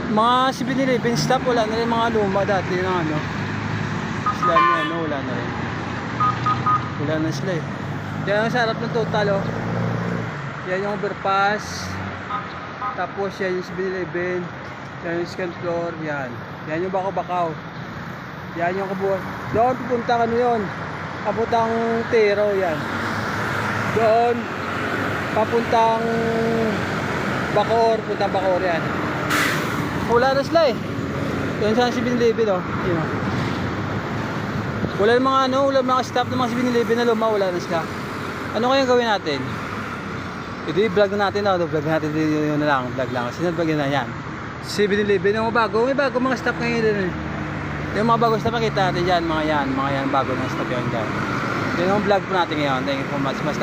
Mga 7-Eleven stop, wala na rin mga luma dati na ano. Sila niya, no, wala na rin. Wala na sila eh. Kaya sa harap ng total oh. Yan yung overpass. Tapos yan yung 7-Eleven. Yan yung second floor, yan. Yan yung bakaw-bakaw. Yan yung kabuhan. Doon pupunta ano yun. Papuntang Tero yan. Doon papuntang Bacoor, puntang Bacoor yan. Wala na sila eh. Yan sa 7-Eleven oh. Yun oh. Wala yung mga ano, wala yung mga staff ng mga 7-Eleven na luma, wala na sila. Ano kaya gawin natin? Ito i-vlog na natin, no? Vlog natin yun na lang, vlog lang. Sinadvlog na yan. 7-Eleven yung bago, may bago mga staff ngayon din eh. Yung mga bago staff makita natin dyan, mga yan bago na staff yun dyan. Yun yung vlog po natin ngayon. Thank you so much. Mas